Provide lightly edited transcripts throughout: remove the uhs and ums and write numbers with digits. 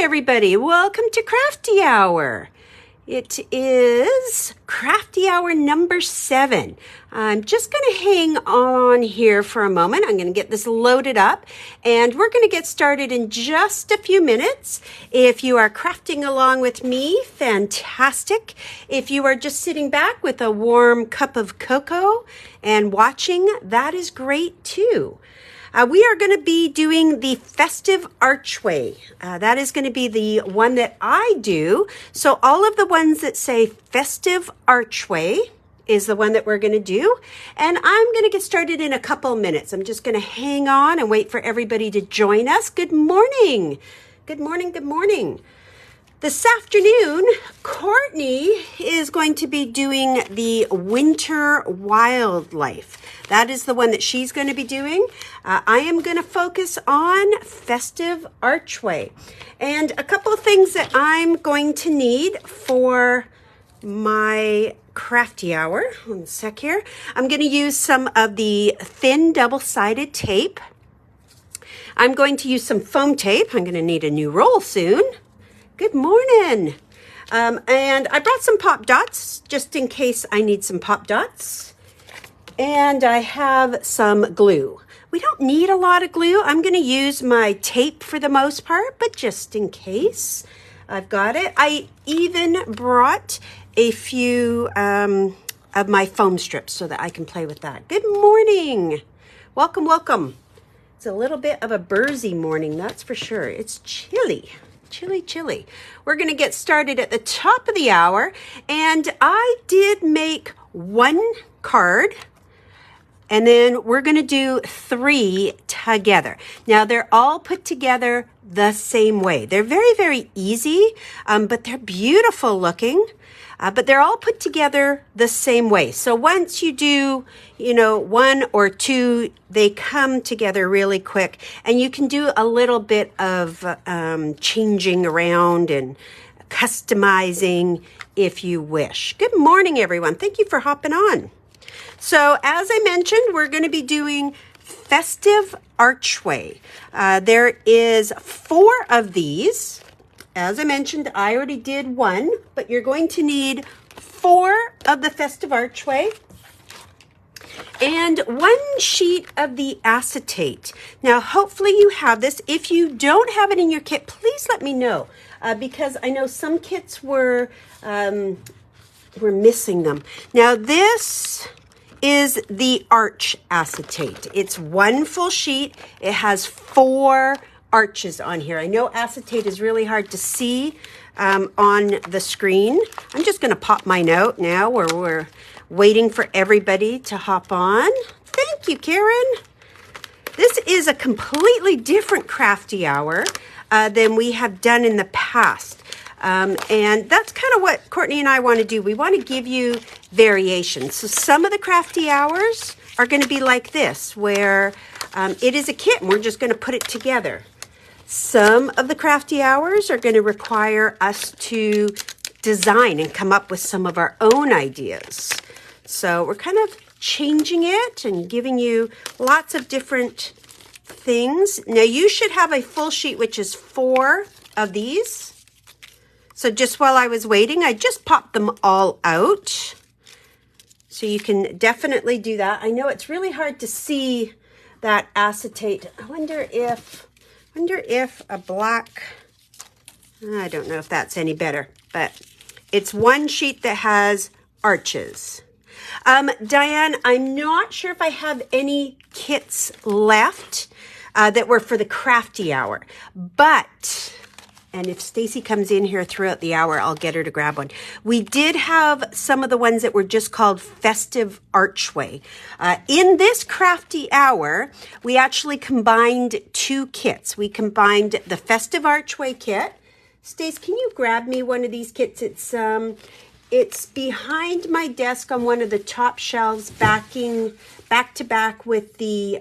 everybody. Welcome to Crafty Hour. It is Crafty Hour number 7. I'm just going to hang on here for a moment. I'm going to get this loaded up and we're going to get started in just a few minutes. If you are crafting along with me, fantastic. If you are just sitting back with a warm cup of cocoa and watching, that is great too. We are going to be doing the Festive Archway. That is going to be the one that I do. So all of the ones that say Festive Archway is the one that we're going to do. And I'm going to get started in a couple minutes. I'm just going to hang on and wait for everybody to join us. Good morning. Good morning. Good morning. This afternoon, Courtney is going to be doing the winter wildlife. That is the one that she's going to be doing. I am going to focus on Festive Archway. And a couple of things that I'm going to need for my crafty hour. One sec here. I'm going to use some of the thin double-sided tape. I'm going to use some foam tape. I'm going to need a new roll soon. Good morning. And I brought some pop dots just in case I need some pop dots. And I have some glue. We don't need a lot of glue. I'm going to use my tape for the most part, but just in case, I've got it. I even brought a few of my foam strips so that I can play with that. Good morning. Welcome, welcome. It's a little bit of a Bursey morning, that's for sure. It's chilly. Chilly. We're going to get started at the top of the hour. And I did make one card. And then we're going to do 3 together. Now, they're all put together the same way. They're very, very easy, but they're beautiful looking. But they're all put together the same way. So once you do, 1 or 2, they come together really quick. And you can do a little bit of changing around and customizing if you wish. Good morning, everyone. Thank you for hopping on. So as I mentioned, we're going to be doing Festive Archway. There is 4 of these. As I mentioned, I already did 1, but you're going to need 4 of the Festive Archway and 1 sheet of the acetate. Now, hopefully you have this. If you don't have it in your kit, please let me know because I know some kits were missing them. Now, this is the arch acetate. It's 1 full sheet. It has 4 arches on here. I know acetate is really hard to see on the screen. I'm just going to pop mine out now where we're waiting for everybody to hop on. Thank you, Karen. This is a completely different crafty hour than we have done in the past. And that's kind of what Courtney and I want to do. We want to give you variations. So some of the crafty hours are going to be like this, where it is a kit and we're just going to put it together. Some of the crafty hours are going to require us to design and come up with some of our own ideas. So we're kind of changing it and giving you lots of different things. Now you should have a full sheet, which is 4 of these. So just while I was waiting, I just popped them all out. So you can definitely do that. I know it's really hard to see that acetate. I wonder if a black, I don't know if that's any better, but it's 1 sheet that has arches. Diane, I'm not sure if I have any kits left that were for the crafty hour, but, and if Stacy comes in here throughout the hour, I'll get her to grab one. We did have some of the ones that were just called Festive Archway. In this crafty hour, we actually combined 2 kits. We combined the Festive Archway kit. Stace, can you grab me one of these kits? It's behind my desk on one of the top shelves, back to back with the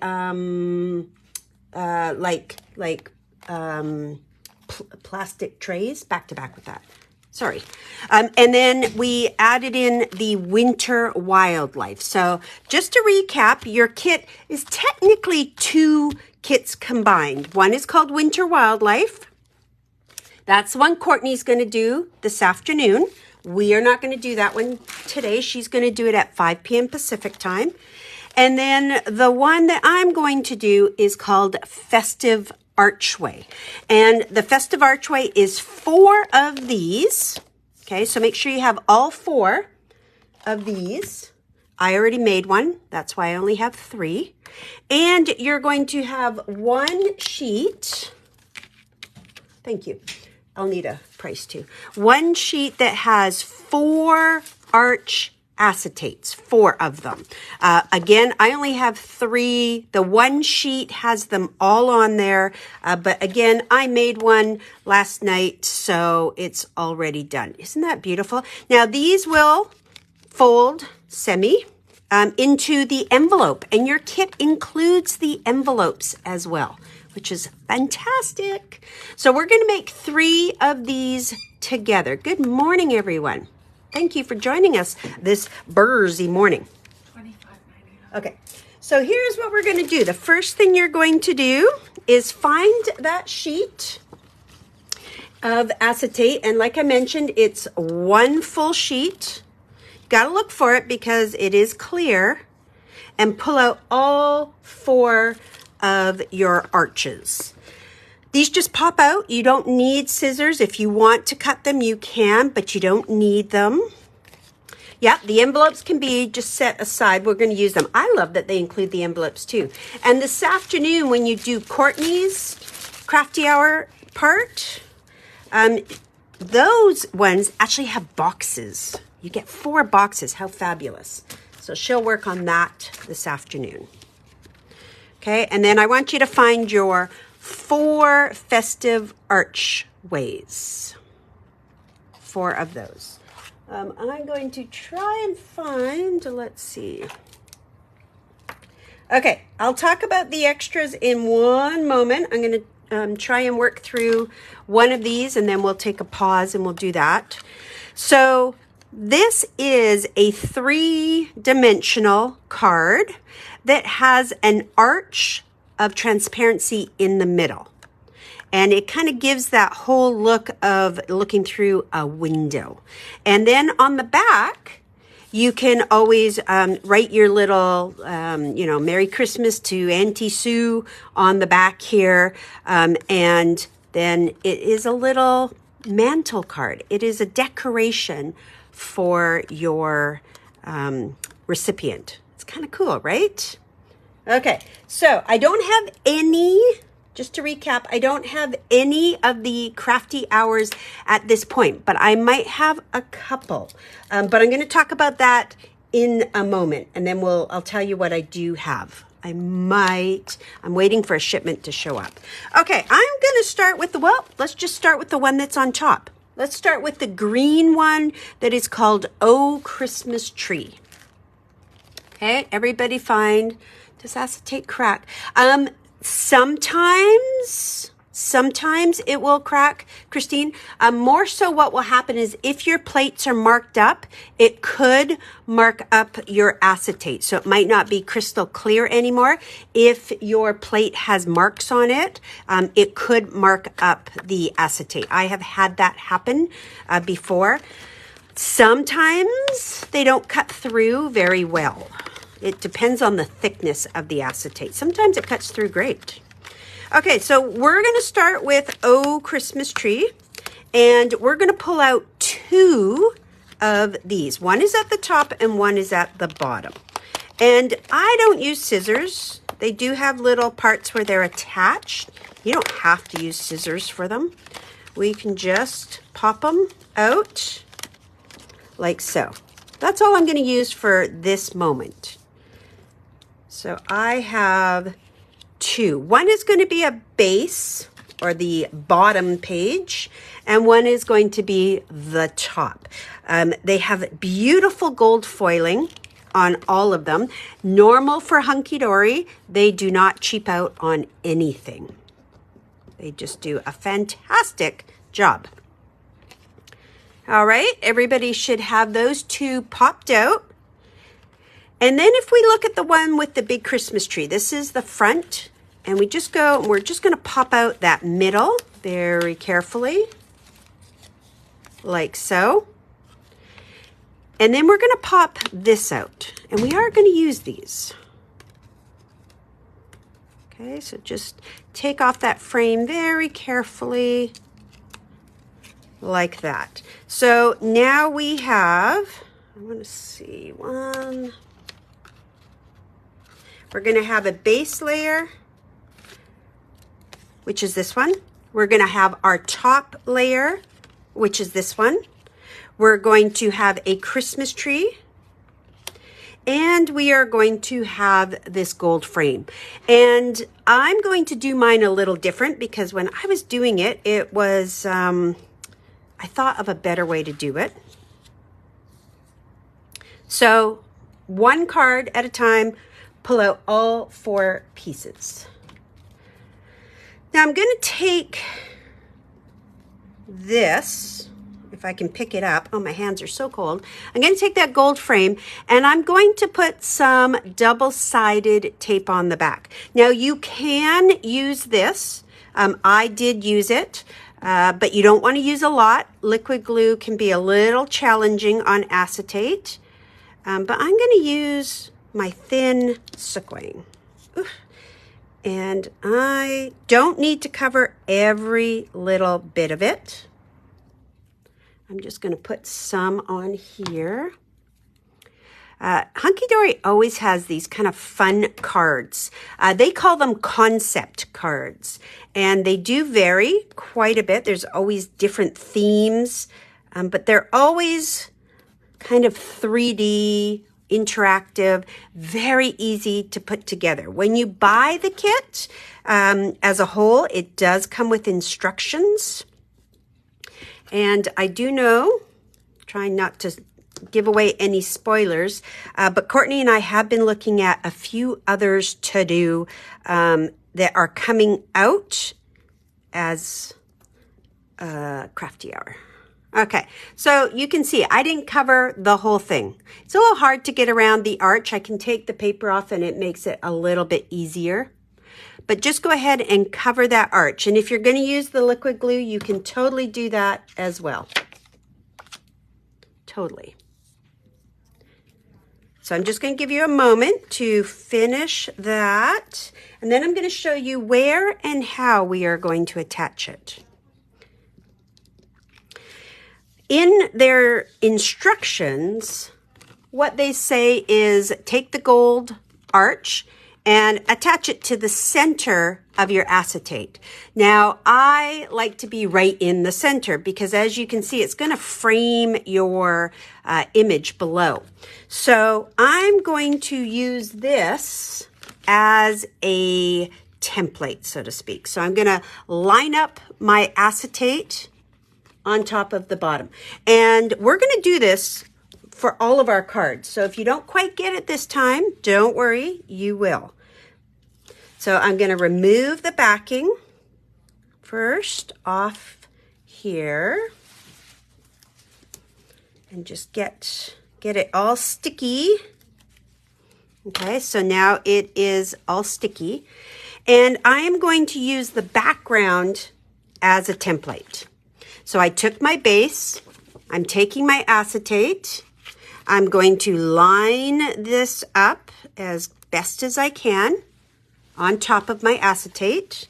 plastic trays, back to back with that. Sorry. And then we added in the winter wildlife. So just to recap, your kit is technically 2 kits combined. One is called Winter Wildlife. That's the one Courtney's going to do this afternoon. We are not going to do that one today. She's going to do it at 5 p.m. Pacific time. And then the one that I'm going to do is called Festive Archway. And the Festive Archway is 4 of these. Okay, so make sure you have all 4 of these. I already made one. That's why I only have 3. And you're going to have 1 sheet. Thank you. I'll need a price too. 1 sheet that has 4 arch acetates, 4 of them. Again, I only have 3. The 1 sheet has them all on there. But again, I made one last night, so it's already done. Isn't that beautiful? Now, these will fold semi into the envelope, and your kit includes the envelopes as well, which is fantastic. So we're going to make 3 of these together. Good morning, everyone. Thank you for joining us this Thursday morning. $25.99. Okay, so here's what we're going to do. The first thing you're going to do is find that sheet of acetate, and like I mentioned, it's 1 full sheet. Got to look for it because it is clear, and pull out all 4 of your arches. These just pop out. You don't need scissors. If you want to cut them, you can, but you don't need them. Yeah, the envelopes can be just set aside. We're going to use them. I love that they include the envelopes too. And this afternoon, when you do Courtney's Crafty Hour part, those ones actually have boxes. You get 4 boxes. How fabulous. So she'll work on that this afternoon. Okay, and then I want you to find your 4 festive archways. 4 of those. I'm going to try and find, let's see. Okay, I'll talk about the extras in one moment. I'm going to try and work through one of these, and then we'll take a pause and we'll do that. So this is a 3-dimensional card that has an arch of transparency in the middle. And it kind of gives that whole look of looking through a window. And then on the back, you can always write your little, Merry Christmas to Auntie Sue on the back here. And then it is a little mantle card. It is a decoration for your recipient. It's kind of cool, right? Okay, so I don't have any, just to recap, I don't have any of the crafty hours at this point, but I might have a couple. But I'm going to talk about that in a moment, and then I'll tell you what I do have. I'm waiting for a shipment to show up. Okay, I'm going to start with let's just start with the one that's on top. Let's start with the green one that is called Oh Christmas Tree. Okay, everybody find, does acetate crack? Sometimes it will crack, Christine. More so what will happen is if your plates are marked up, it could mark up your acetate. So it might not be crystal clear anymore. If your plate has marks on it, it could mark up the acetate. I have had that happen before. Sometimes they don't cut through very well. It depends on the thickness of the acetate. Sometimes it cuts through great. Okay, so we're going to start with Oh Christmas Tree, and we're going to pull out 2 of these. One is at the top and one is at the bottom. And I don't use scissors. They do have little parts where they're attached. You don't have to use scissors for them. We can just pop them out like so. That's all I'm going to use for this moment. So I have 2. One is going to be a base or the bottom page, and one is going to be the top. They have beautiful gold foiling on all of them. Normal for Hunkydory. They do not cheap out on anything. They just do a fantastic job. All right, everybody should have those 2 popped out. And then if we look at the one with the big Christmas tree, this is the front, and we're just going to pop out that middle very carefully. like so. And then we're going to pop this out, and we are going to use these. Okay, so just take off that frame very carefully, like that. So now we have, I want to see, we're going to have a base layer, which is this one. We're going to have our top layer, which is this one. We're going to have a Christmas tree, and we are going to have this gold frame. And I'm going to do mine a little different because when I was doing it, it was, I thought of a better way to do it. So one card at a time, pull out all 4 pieces. Now I'm going to take this, if I can pick it up. Oh, my hands are so cold. I'm going to take that gold frame and I'm going to put some double-sided tape on the back. Now you can use this. I did use it, but you don't want to use a lot. Liquid glue can be a little challenging on acetate, but I'm going to use my thin sequin. And I don't need to cover every little bit of it. I'm just going to put some on here. Hunkydory always has these kind of fun cards. They call them concept cards, and they do vary quite a bit. There's always different themes, but they're always kind of 3D, interactive, very easy to put together. When you buy the kit as a whole, it does come with instructions. And I do know, trying not to give away any spoilers, but Courtney and I have been looking at a few others to do that are coming out as Crafty Hour. Okay, so you can see I didn't cover the whole thing. It's a little hard to get around the arch. I can take the paper off and it makes it a little bit easier. But just go ahead and cover that arch. And if you're going to use the liquid glue, you can totally do that as well. Totally. So I'm just going to give you a moment to finish that. And then I'm going to show you where and how we are going to attach it. In their instructions, what they say is take the gold arch and attach it to the center of your acetate. Now, I like to be right in the center because as you can see, it's going to frame your image below. So I'm going to use this as a template, so to speak. So I'm going to line up my acetate on top of the bottom. And we're going to do this for all of our cards. So if you don't quite get it this time, don't worry, you will. So I'm going to remove the backing first off here and just get it all sticky. Okay, so now it is all sticky. And I am going to use the background as a template. So I took my base, I'm taking my acetate, I'm going to line this up as best as I can on top of my acetate.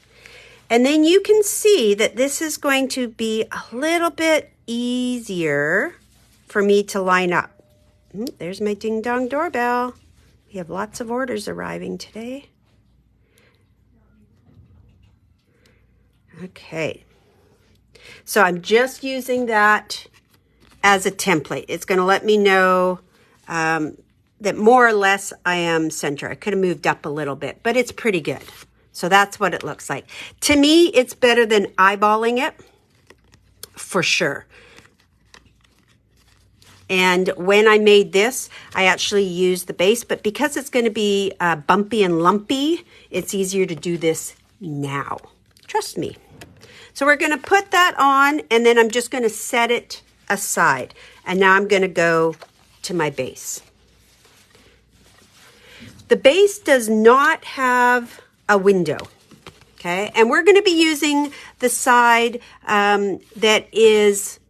And then you can see that this is going to be a little bit easier for me to line up. There's my ding dong doorbell. We have lots of orders arriving today. Okay. So I'm just using that as a template. It's going to let me know that more or less I am center. I could have moved up a little bit, but it's pretty good. So that's what it looks like. To me, it's better than eyeballing it, for sure. And when I made this, I actually used the base, but because it's going to be bumpy and lumpy, it's easier to do this now. Trust me. So we're going to put that on, and then I'm just going to set it aside. And now I'm going to go to my base. The base does not have a window, okay? And we're going to be using the side that is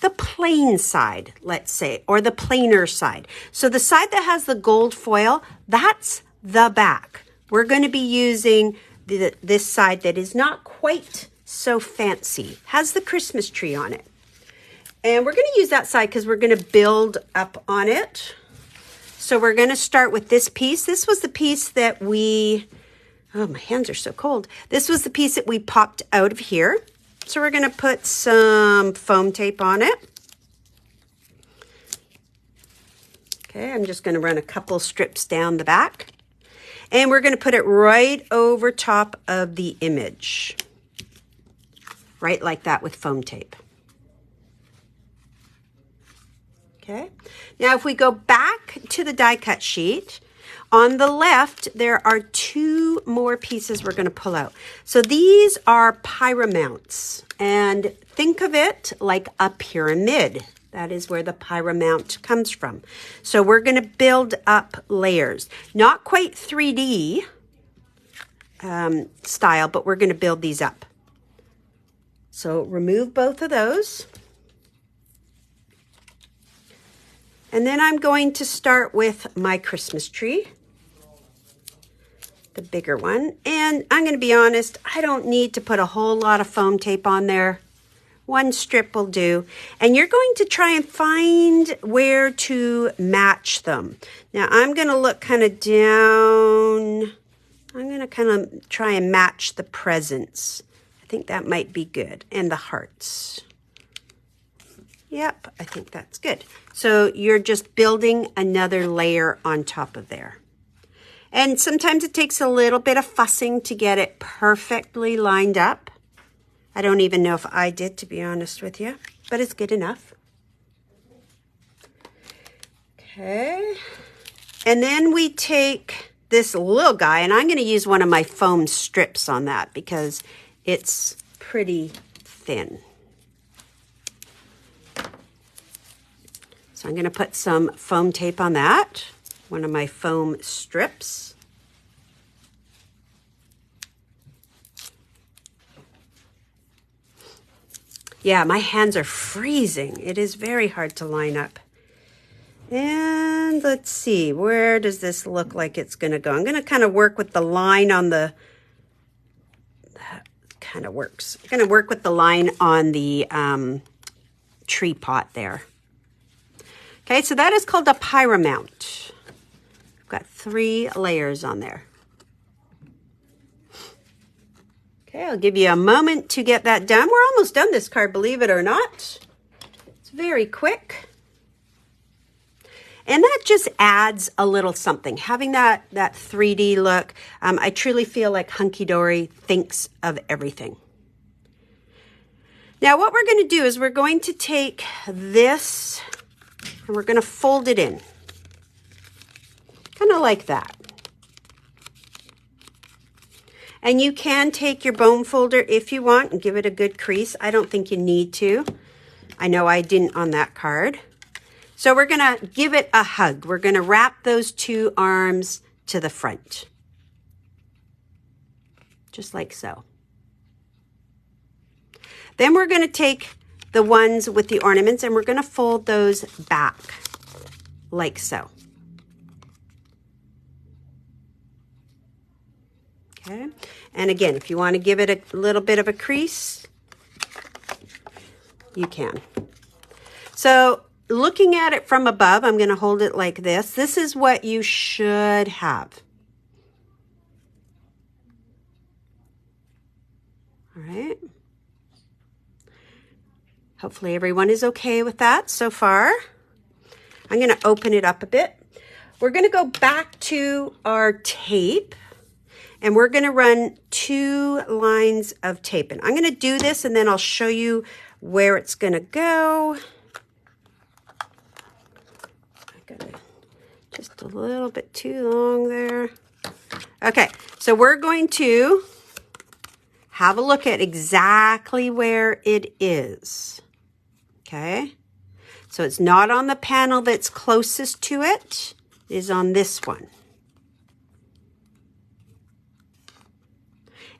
the plain side, let's say, or the plainer side. So the side that has the gold foil, that's the back. We're going to be using this side that is not quite so fancy, has the Christmas tree on it. And we're going to use that side because we're going to build up on it. So we're going to start with this piece. This was the piece that we, oh, my hands are so cold. This was the piece that we popped out of here. So we're going to put some foam tape on it. Okay, I'm just going to run a couple strips down the back. And we're going to put it right over top of the image. Right like that with foam tape. Okay, now if we go back to the die cut sheet, on the left, there are two more pieces we're going to pull out. So these are pyramounts, and think of it like a pyramid. That is where the pyramount comes from. So we're going to build up layers. Not quite 3D style, but we're going to build these up. So remove both of those. And then I'm going to start with my Christmas tree, the bigger one. And I'm going to be honest, I don't need to put a whole lot of foam tape on there. One strip will do. And you're going to try and find where to match them. Now I'm going to look kind of down. I'm going to kind of try and match the presents. I think that might be good. And the hearts. Yep, I think that's good. So you're just building another layer on top of there. And sometimes it takes a little bit of fussing to get it perfectly lined up. I don't even know if I did, to be honest with you, but it's good enough. Okay. And then we take this little guy, and I'm going to use one of my foam strips on that because it's pretty thin. So I'm going to put some foam tape on that, one of my foam strips. Yeah, my hands are freezing. It is very hard to line up. And let's see, where does this look like it's going to go? I'm going to kind of work with the line on the, that kind of works. I'm going to work with the line on the tree pot there. Okay, so that is called a pyramount. I've got 3 layers on there. Okay, I'll give you a moment to get that done. We're almost done this card, believe it or not. It's very quick. And that just adds a little something. Having that 3D look, I truly feel like Hunkydory thinks of everything. Now what we're going to do is we're going to take this and we're going to fold it in. Kind of like that. And you can take your bone folder if you want and give it a good crease. I don't think you need to. I know I didn't on that card. So we're going to give it a hug. We're going to wrap those 2 arms to the front. Just like so. Then we're going to take the ones with the ornaments and we're going to fold those back like so. Okay. And again, if you want to give it a little bit of a crease, you can. So looking at it from above, I'm going to hold it like this. This is what you should have. All right. Hopefully everyone is okay with that so far. I'm going to open it up a bit. We're going to go back to our tape and we're going to run 2 lines of tape. And I'm going to do this and then I'll show you where it's going to go. Just a little bit too long there. Okay, so we're going to have a look at exactly where it is. Okay, so it's not on the panel that's closest to it. It is on this one.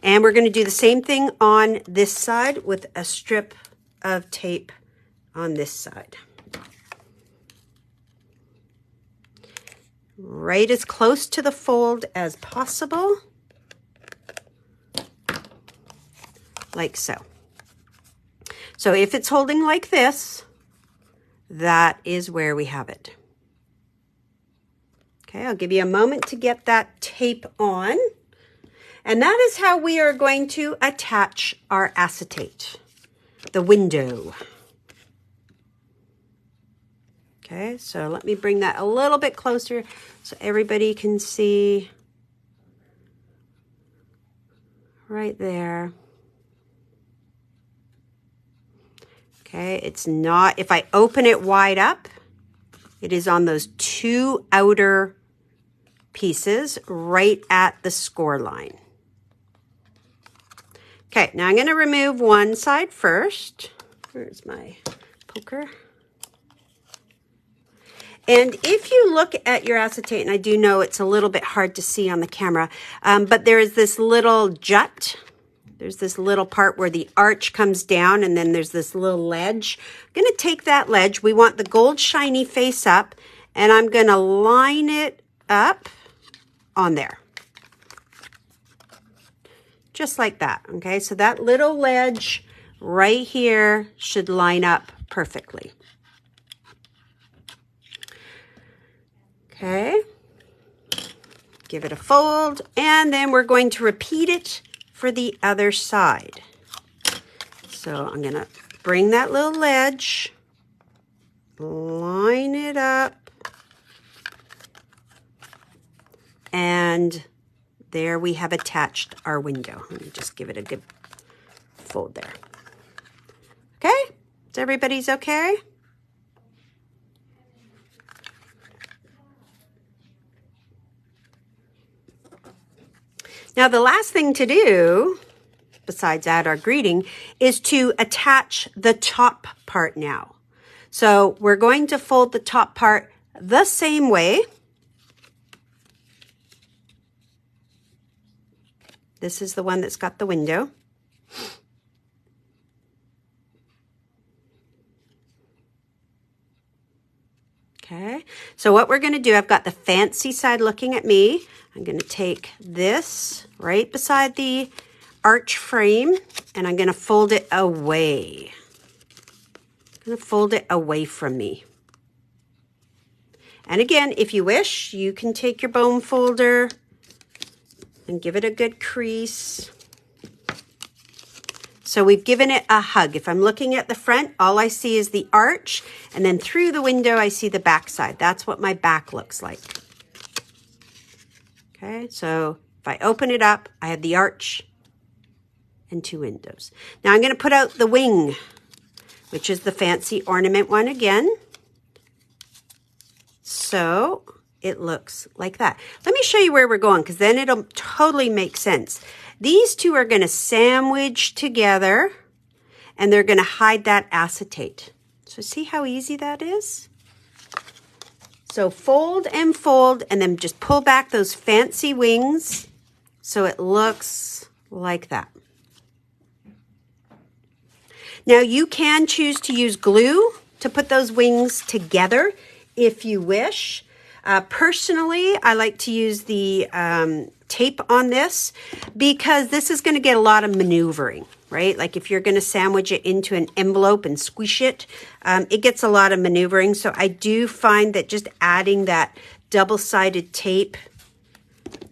And we're going to do the same thing on this side with a strip of tape on this side. Right as close to the fold as possible, like so. So if it's holding like this, that is where we have it. Okay, I'll give you a moment to get that tape on. And that is how we are going to attach our acetate, the window. Okay, so let me bring that a little bit closer so everybody can see right there. Okay, it's not, if I open it wide up, it is on those two outer pieces right at the score line. Okay, now I'm going to remove one side first. Where's my poker? And if you look at your acetate, and I do know it's a little bit hard to see on the camera, but there is this little jut. There's this little part where the arch comes down, and then there's this little ledge. I'm going to take that ledge. We want the gold shiny face up, and I'm going to line it up on there. Just like that, okay? So that little ledge right here should line up perfectly. Okay, give it a fold, and then we're going to repeat it for the other side. So I'm going to bring that little ledge, line it up, and there we have attached our window. Let me just give it a good fold there. Okay, is everybody's okay? Now, the last thing to do, besides add our greeting, is to attach the top part now. So we're going to fold the top part the same way. This is the one that's got the window. Okay, so what we're going to do, I've got the fancy side looking at me. I'm going to take this right beside the arch frame, and I'm going to fold it away. I'm going to fold it away from me. And again, if you wish, you can take your bone folder and give it a good crease. So we've given it a hug. If I'm looking at the front, all I see is the arch, and then through the window, I see the back side. That's what my back looks like. Okay, so if I open it up, I have the arch and two windows. Now I'm going to put out the wing, which is the fancy ornament one again. So it looks like that. Let me show you where we're going, because then it'll totally make sense. These two are going to sandwich together, and they're going to hide that acetate. So see how easy that is? So fold, and then just pull back those fancy wings so it looks like that. Now you can choose to use glue to put those wings together if you wish. Personally, I like to use the tape on this because this is going to get a lot of maneuvering, right? Like if you're going to sandwich it into an envelope and squish it, it gets a lot of maneuvering. So I do find that just adding that double-sided tape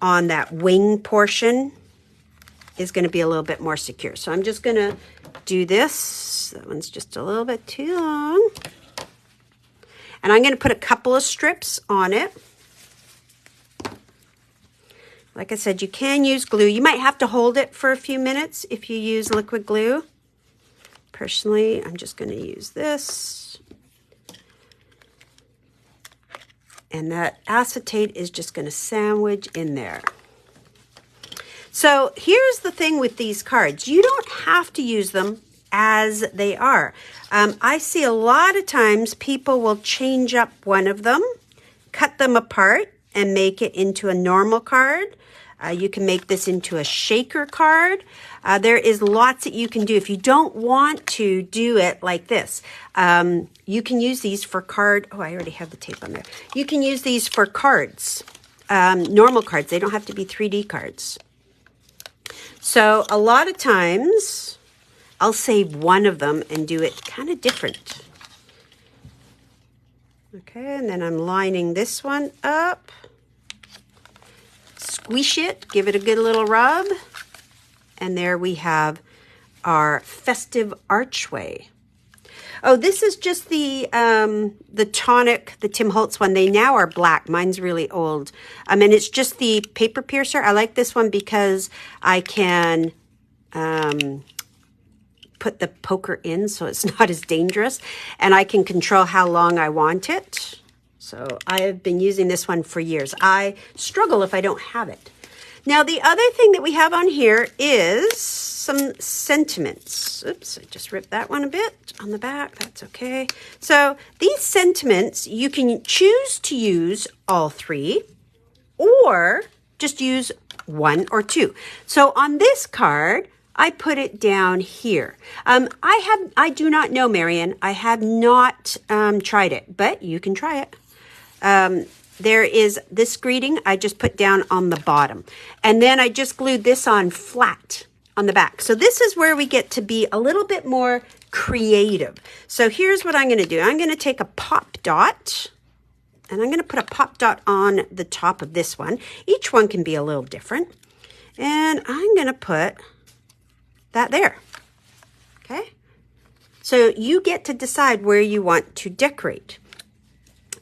on that wing portion is going to be a little bit more secure. So I'm just going to do this. That one's just a little bit too long. And I'm going to put a couple of strips on it. Like I said, you can use glue. You might have to hold it for a few minutes if you use liquid glue. Personally, I'm just going to use this. And that acetate is just going to sandwich in there. So here's the thing with these cards. You don't have to use them as they are. I see a lot of times people will change up one of them, cut them apart, and make it into a normal card. You can make this into a shaker card. There is lots that you can do. If you don't want to do it like this, you can use these for card. Oh, I already have the tape on there. You can use these for cards, normal cards. They don't have to be 3D cards. So a lot of times I'll save one of them and do it kind of different. Okay, and then I'm lining this one up. Squish it, give it a good little rub. And there we have our Festive Archway. Oh, this is just the tonic, the Tim Holtz one. They now are black. Mine's really old. And it's just the paper piercer. I like this one because I can put the poker in so it's not as dangerous. And I can control how long I want it. So I have been using this one for years. I struggle if I don't have it. Now, the other thing that we have on here is some sentiments. Oops, I just ripped that one a bit on the back. That's okay. So these sentiments, you can choose to use all three or just use one or two. So on this card, I put it down here. I do not know, Marion. I have not tried it, but you can try it. There is this greeting I just put down on the bottom. And then I just glued this on flat on the back. So this is where we get to be a little bit more creative. So here's what I'm going to do. I'm going to take a pop dot and I'm going to put a pop dot on the top of this one. Each one can be a little different. And I'm going to put that there. Okay. So you get to decide where you want to decorate.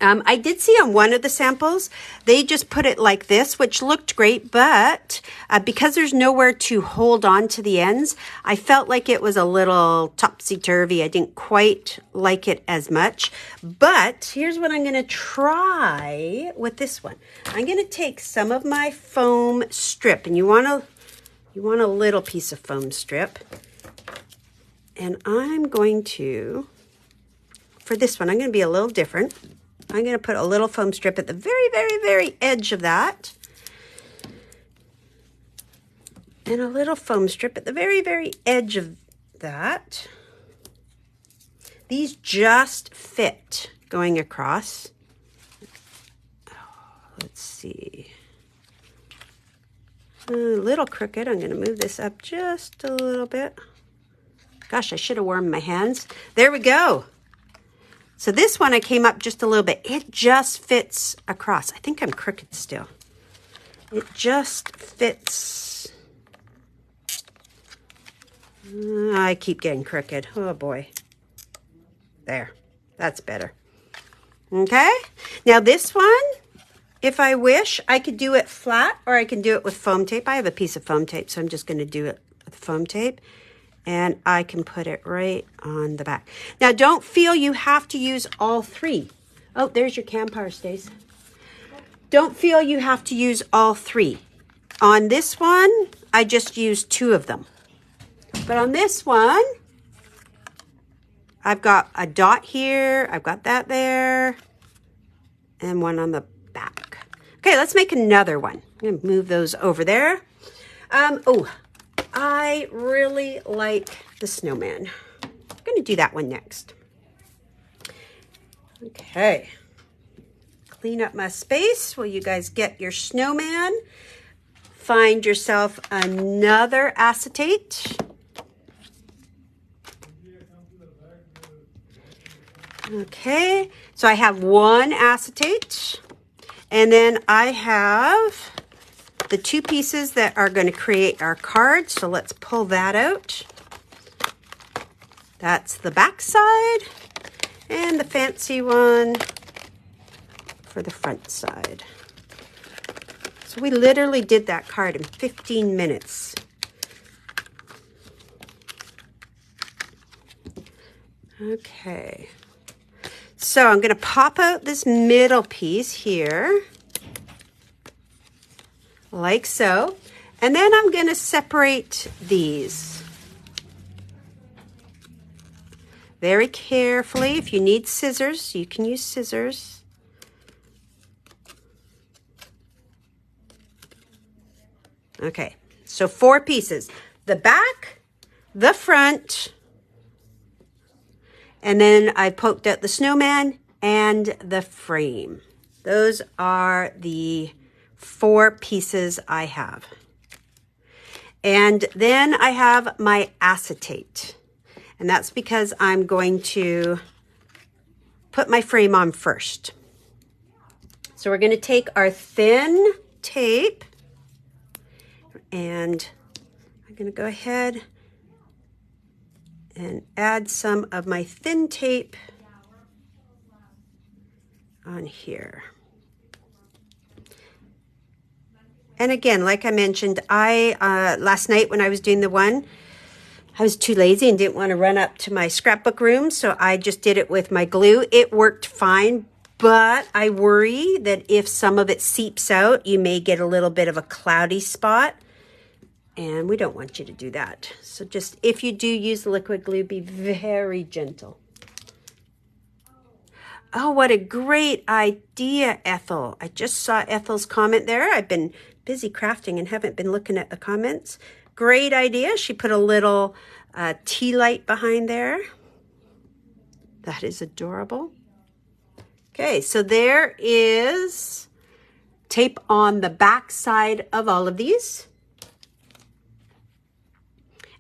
I did see on one of the samples, they just put it like this, which looked great, but because there's nowhere to hold on to the ends, I felt like it was a little topsy-turvy. I didn't quite like it as much, but here's what I'm going to try with this one. I'm going to take some of my foam strip, and you want a little piece of foam strip, and I'm going to, for this one, I'm going to be a little different. I'm going to put a little foam strip at the very, very, very edge of that. And a little foam strip at the very, very edge of that. These just fit going across. Oh, let's see. A little crooked. I'm going to move this up just a little bit. Gosh, I should have warmed my hands. There we go. So this one I came up just a little bit. It just fits across. I think I'm crooked still. It just fits. I keep getting crooked. Oh boy. There. That's better. Okay. Now this one, if I wish, I could do it flat or I can do it with foam tape. I have a piece of foam tape, so I'm just going to do it with foam tape. And I can put it right on the back. Now, don't feel you have to use all three. Oh, there's your campfire, Stace. Don't feel you have to use all three. On this one, I just used two of them. But on this one, I've got a dot here. I've got that there. And one on the back. Okay, let's make another one. I'm going to move those over there. I really like the snowman. I'm going to do that one next. Okay. Clean up my space while you guys get your snowman. Find yourself another acetate. Okay. So I have one acetate. And then I have the two pieces that are going to create our card. So let's pull that out. That's the back side and the fancy one for the front side. So we literally did that card in 15 minutes. Okay. So I'm going to pop out this middle piece here. Like so. And then I'm going to separate these very carefully. If you need scissors, you can use scissors. Okay, so 4 pieces. The back, the front, and then I poked out the snowman and the frame. Those are the 4 pieces I have. And then I have my acetate. And that's because I'm going to put my frame on first. So we're going to take our thin tape and I'm going to go ahead and add some of my thin tape on here. And again, like I mentioned, last night when I was doing the one, I was too lazy and didn't want to run up to my scrapbook room, so I just did it with my glue. It worked fine, but I worry that if some of it seeps out, you may get a little bit of a cloudy spot, and we don't want you to do that. So just, if you do use the liquid glue, be very gentle. Oh, what a great idea, Ethel. I just saw Ethel's comment there. I've been busy crafting and haven't been looking at the comments. Great idea. She put a little tea light behind there. That is adorable. Okay, so there is tape on the back side of all of these.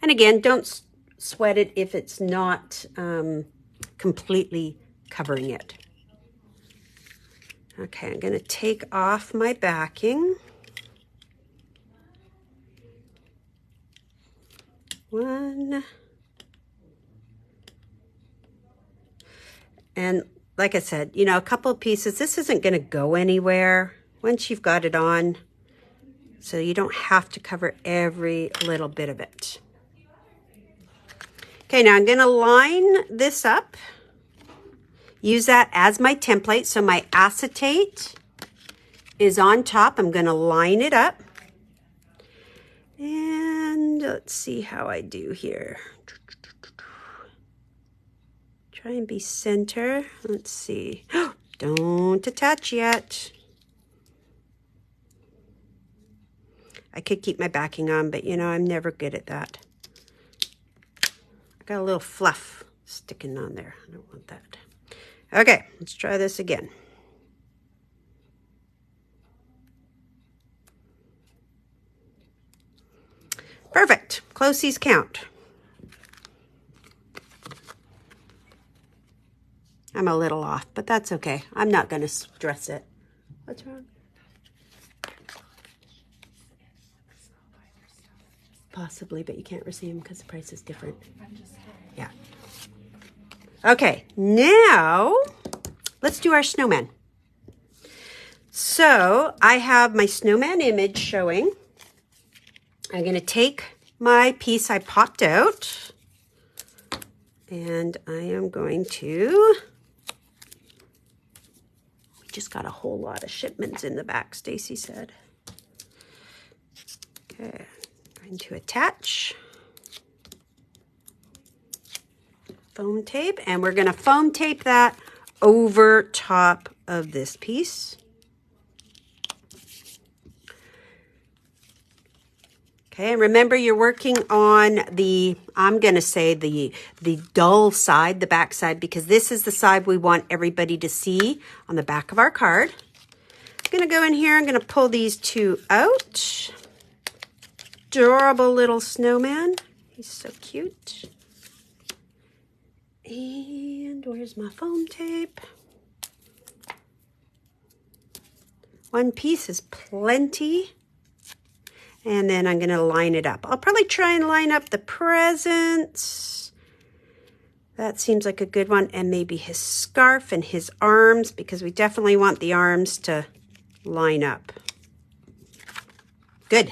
And again, don't sweat it if it's not completely covering it. Okay, I'm going to take off my backing. One. And like I said, you know, a couple of pieces, this isn't going to go anywhere once you've got it on. So you don't have to cover every little bit of it. Okay, now I'm going to line this up. Use that as my template. So my acetate is on top. I'm going to line it up. And let's see how I do here. Try and be center. Let's see. Don't attach yet. I could keep my backing on, but you know, I'm never good at that. I got a little fluff sticking on there. I don't want that. Okay, let's try this again. Perfect. Closies count. I'm a little off, but that's okay. I'm not going to stress it. What's wrong? Possibly, but you can't receive them because the price is different. Yeah. Okay, now let's do our snowman. So I have my snowman image showing. I'm going to take my piece I popped out and I am going to, we just got a whole lot of shipments in the back, Stacy said. Okay, I'm going to attach foam tape, and we're going to foam tape that over top of this piece. Okay, and remember you're working on the, I'm going to say the dull side, the back side, because this is the side we want everybody to see on the back of our card. I'm going to go in here, I'm going to pull these 2 out. Adorable little snowman. He's so cute. And where's my foam tape? One piece is plenty. And then I'm going to line it up. I'll probably try and line up the presents. That seems like a good one. And maybe his scarf and his arms, because we definitely want the arms to line up. Good.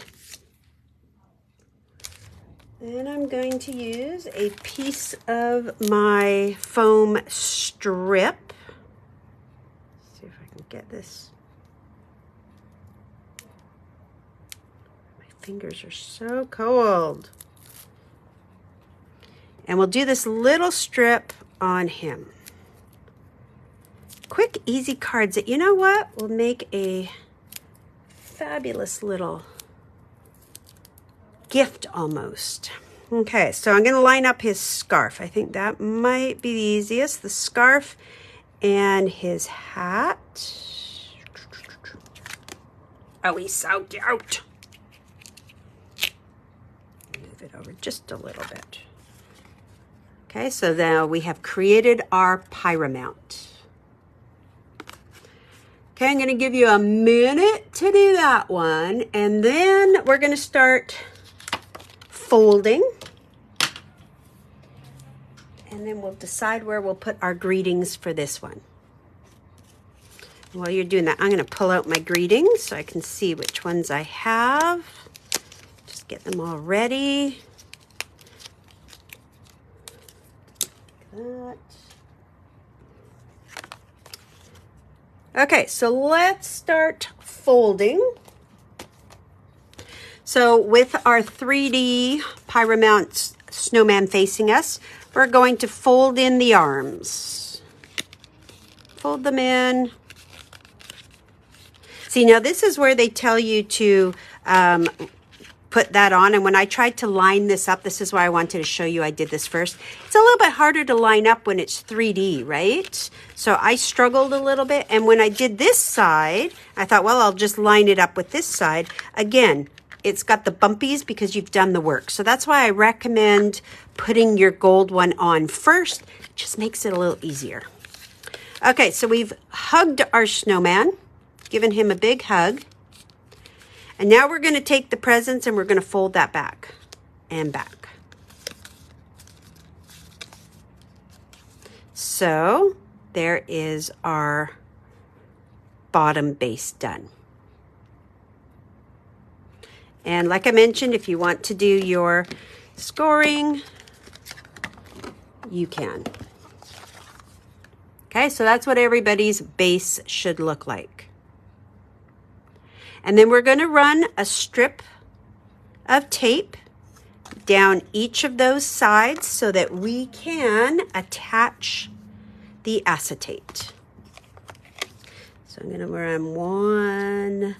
Then I'm going to use a piece of my foam strip. Let's see if I can get this. My fingers are so cold. And we'll do this little strip on him. Quick, easy cards that, you know what, will make a fabulous little, gift almost. Okay, so I'm going to line up his scarf. I think that might be the easiest. The scarf and his hat. Oh, he's so cute. Move it over just a little bit. Okay, so now we have created our Pyromount. Okay, I'm going to give you a minute to do that one, and then we're going to start folding. And then we'll decide where we'll put our greetings for this one. While you're doing that, I'm going to pull out my greetings so I can see which ones I have. Just get them all ready. Like that. Okay, so let's start folding. So with our 3D Pyromount snowman facing us, we're going to fold in the arms. Fold them in. See, now this is where they tell you to put that on. And when I tried to line this up, this is why I wanted to show you I did this first. It's a little bit harder to line up when it's 3D, right? So I struggled a little bit. And when I did this side, I thought, well, I'll just line it up with this side. Again, it's got the bumpies because you've done the work. So that's why I recommend putting your gold one on first. It just makes it a little easier. Okay, so we've hugged our snowman, given him a big hug. And now we're going to take the presents and we're going to fold that back and back. So there is our bottom base done. And like I mentioned, if you want to do your scoring, you can. Okay, so that's what everybody's base should look like. And then we're going to run a strip of tape down each of those sides so that we can attach the acetate. So I'm going to run one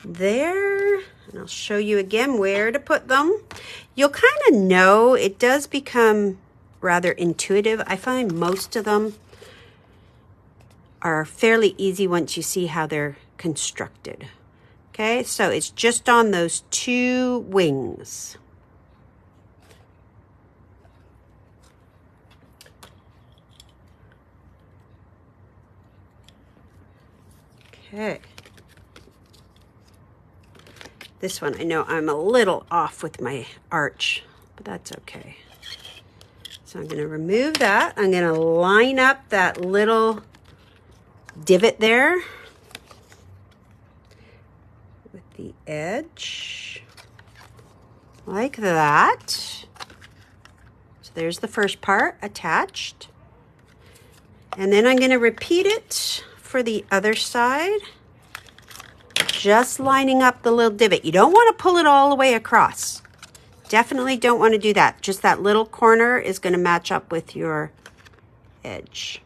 there, and I'll show you again where to put them. You'll kind of know, it does become rather intuitive. I find most of them are fairly easy once you see how they're constructed. Okay, so it's just on those two wings. Okay. This one, I know I'm a little off with my arch, but that's okay. So I'm going to remove that. I'm going to line up that little divot there with the edge, like that. So there's the first part attached. And then I'm going to repeat it for the other side. Just lining up the little divot. You don't want to pull it all the way across. Definitely don't want to do that. Just that little corner is going to match up with your edge.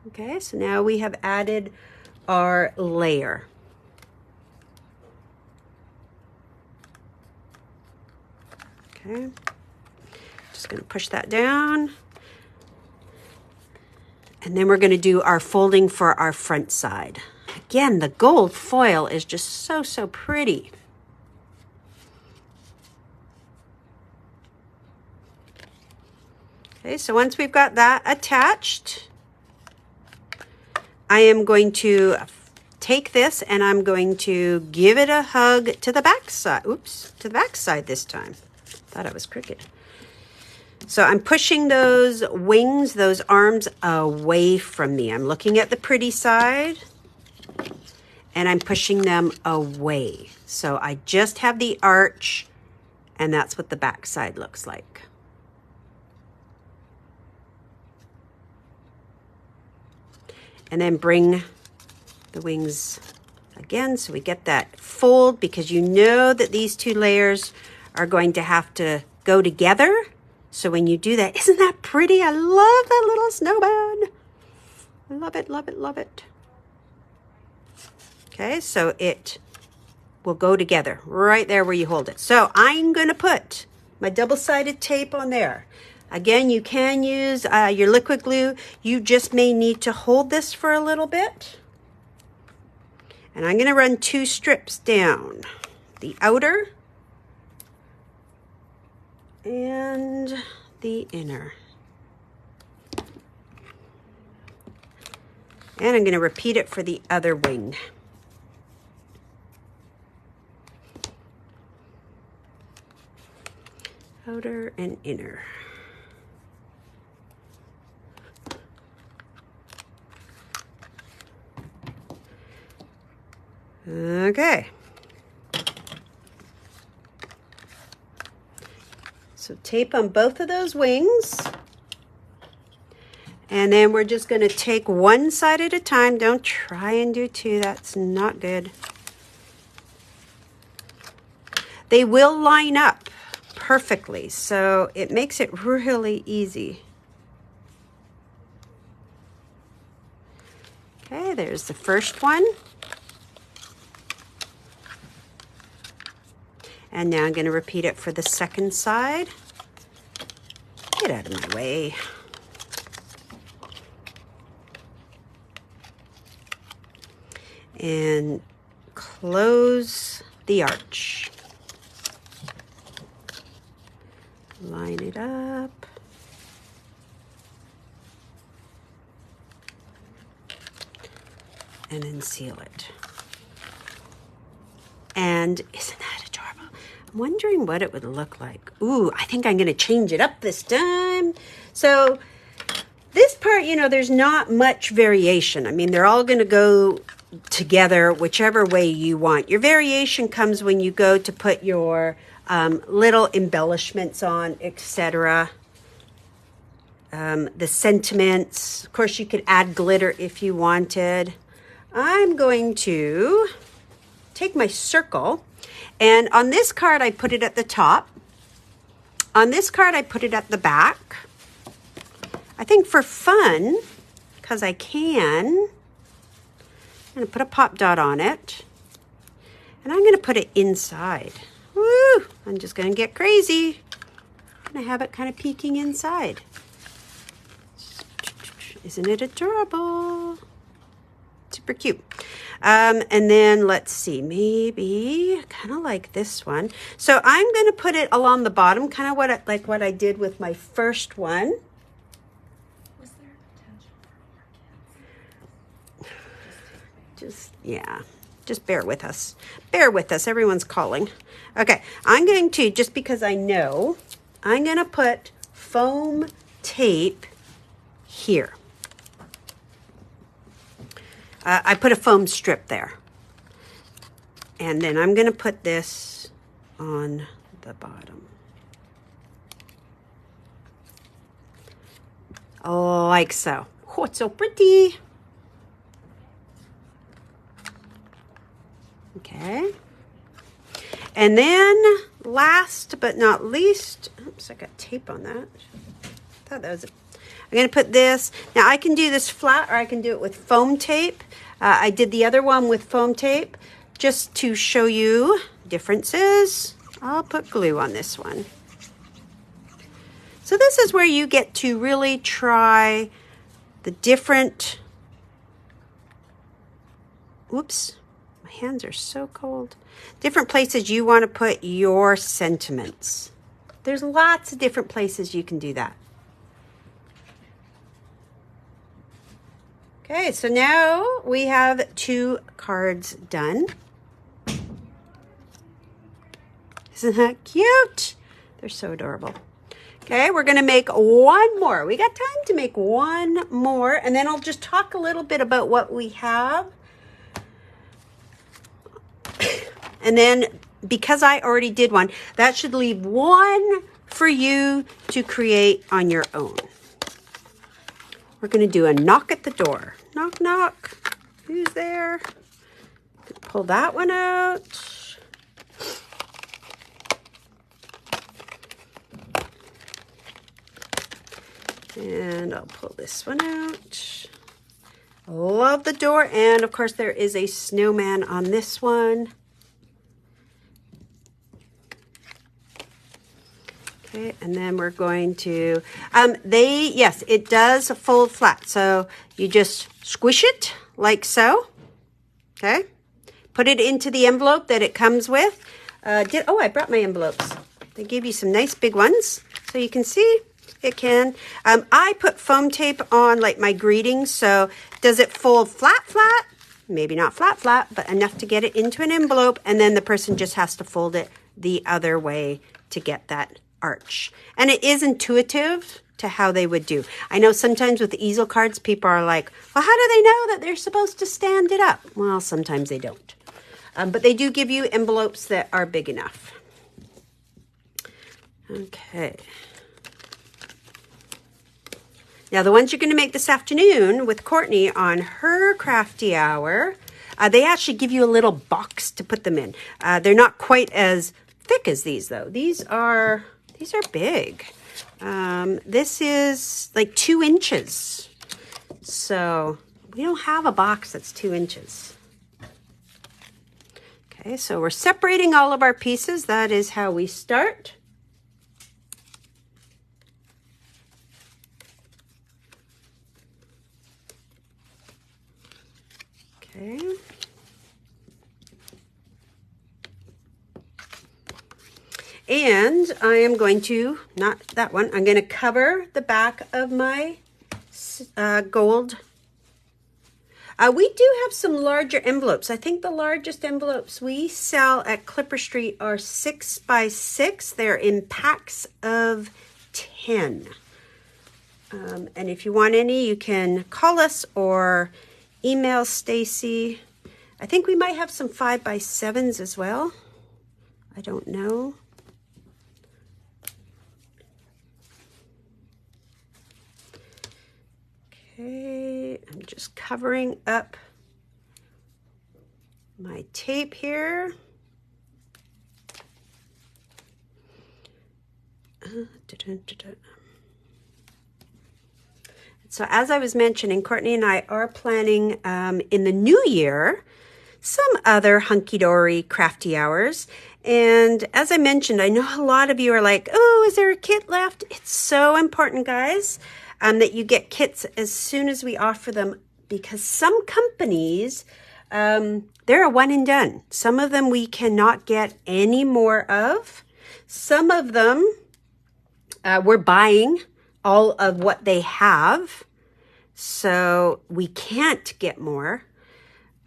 Okay, so now we have added our layer. Okay, just going to push that down. And then we're going to do our folding for our front side. Again, the gold foil is just so, so pretty. Okay, so once we've got that attached, I am going to take this and I'm going to give it a hug to the back side. Oops, to the back side this time. Thought I was crooked. So I'm pushing those wings, those arms away from me. I'm looking at the pretty side and I'm pushing them away. So I just have the arch and that's what the back side looks like. And then bring the wings again so we get that fold, because you know that these two layers are going to have to go together. So when you do that, isn't that pretty? I love that little snowman. I love it, love it, love it. Okay, so it will go together right there where you hold it. So I'm going to put my double-sided tape on there. Again, you can use your liquid glue. You just may need to hold this for a little bit. And I'm going to run 2 strips down the outer and the inner. And I'm going to repeat it for the other wing. Outer and inner. Okay. So tape on both of those wings. And then we're just going to take one side at a time. Don't try and do 2. That's not good. They will line up perfectly, so it makes it really easy. Okay, there's the first one. And now I'm going to repeat it for the second side. Get out of my way. And close the arch. Line it up. And then seal it. And isn't that adorable? I'm wondering what it would look like. Ooh, I think I'm going to change it up this time. So this part, you know, there's not much variation. I mean, they're all going to go together whichever way you want. Your variation comes when you go to put your little embellishments on, etc. The sentiments. Of course, you could add glitter if you wanted. I'm going to take my circle, and on this card I put it at the top. On this card I put it at the back. I think for fun, because I can, I'm going to put a pop dot on it, and I'm going to put it inside. Woo! I'm just going to get crazy. I'm going to have it kind of peeking inside. Isn't it adorable? Super cute. And then let's see, maybe kind of like this one. So I'm going to put it along the bottom, kind of like what I did with my first one. Was there potential for more Yeah, just bear with us. Bear with us. Everyone's calling. Okay, I'm going to, just because I know, I'm going to put foam tape here. I put a foam strip there. And then I'm going to put this on the bottom. Oh, like so. Oh, it's so pretty. Okay. And then last but not least, oops, I got tape on that. I thought that was I'm going to put this. Now I can do this flat or I can do it with foam tape. I did the other one with foam tape just to show you differences. I'll put glue on this one. So this is where you get to really try the different, whoops, my hands are so cold. Different places you want to put your sentiments. There's lots of different places you can do that. Okay, so now we have 2 cards done. Isn't that cute? They're so adorable. Okay, we're going to make one more. We got time to make one more, and then I'll just talk a little bit about what we have. And then, because I already did one, that should leave one for you to create on your own. We're going to do a knock at the door. Knock, knock. Who's there? Pull that one out. And I'll pull this one out. Love the door. And of course there is a snowman on this one. Okay, and then we're going to, yes, it does fold flat. So you just squish it like so. Okay. Put it into the envelope that it comes with. I brought my envelopes. They gave you some nice big ones. So you can see it can. I put foam tape on like my greetings. So does it fold flat, flat? Maybe not flat, flat, but enough to get it into an envelope. And then the person just has to fold it the other way to get that arch. And it is intuitive to how they would do. I know sometimes with the easel cards, people are like, well, how do they know that they're supposed to stand it up? Well, sometimes they don't. But they do give you envelopes that are big enough. Okay. Now, the ones you're going to make this afternoon with Courtney on her crafty hour, they actually give you a little box to put them in. They're not quite as thick as these, though. These are big. This is like 2 inches. So we don't have a box that's 2 inches. Okay, so we're separating all of our pieces. That is how we start. Okay. And I am going to, not that one, I'm going to cover the back of my gold. We do have some larger envelopes. I think the largest envelopes we sell at Clipper Street are 6 by 6. They're in packs of 10. And if you want any, you can call us or email Stacy. I think we might have some 5 by 7s as well. I don't know. Okay, I'm just covering up my tape here. So as I was mentioning, Courtney and I are planning in the new year some other Hunkydory crafty hours. And as I mentioned, I know a lot of you are like, oh, is there a kit left? It's so important, guys, that you get kits as soon as we offer them, because some companies, they're a one and done. Some of them we cannot get any more of. Some of them we're buying all of what they have, so we can't get more.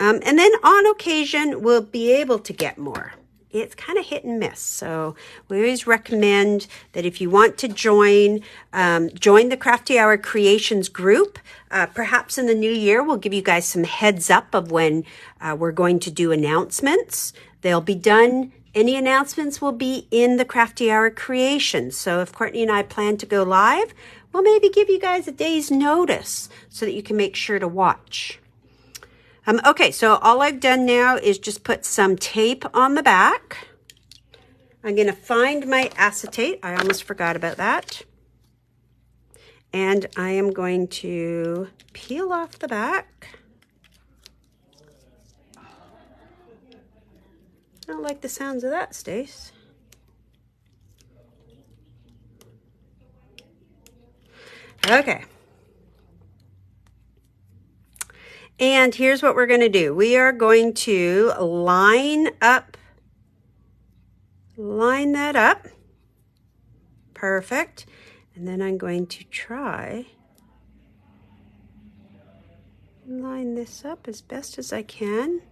And then on occasion, we'll be able to get more. It's kind of hit and miss. So we always recommend that if you want to join the Crafty Hour Creations group, perhaps in the new year, we'll give you guys some heads up of when we're going to do announcements. They'll be done. Any announcements will be in the Crafty Hour Creations. So if Courtney and I plan to go live, we'll maybe give you guys a day's notice so that you can make sure to watch. Okay, so all I've done now is just put some tape on the back. I'm going to find my acetate. I almost forgot about that. And I am going to peel off the back. I don't like the sounds of that, Stace. Okay. And here's what we're going to do. We are going to line that up. Perfect. And then I'm going to try and line this up as best as I can.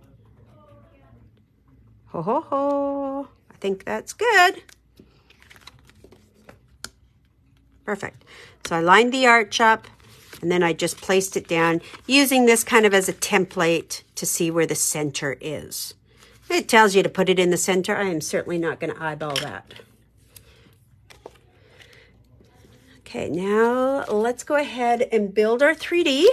Ho, ho, ho. I think that's good. Perfect. So I lined the arch up. And then I just placed it down using this kind of as a template to see where the center is. It tells you to put it in the center. I am certainly not going to eyeball that. Okay, now let's go ahead and build our 3D.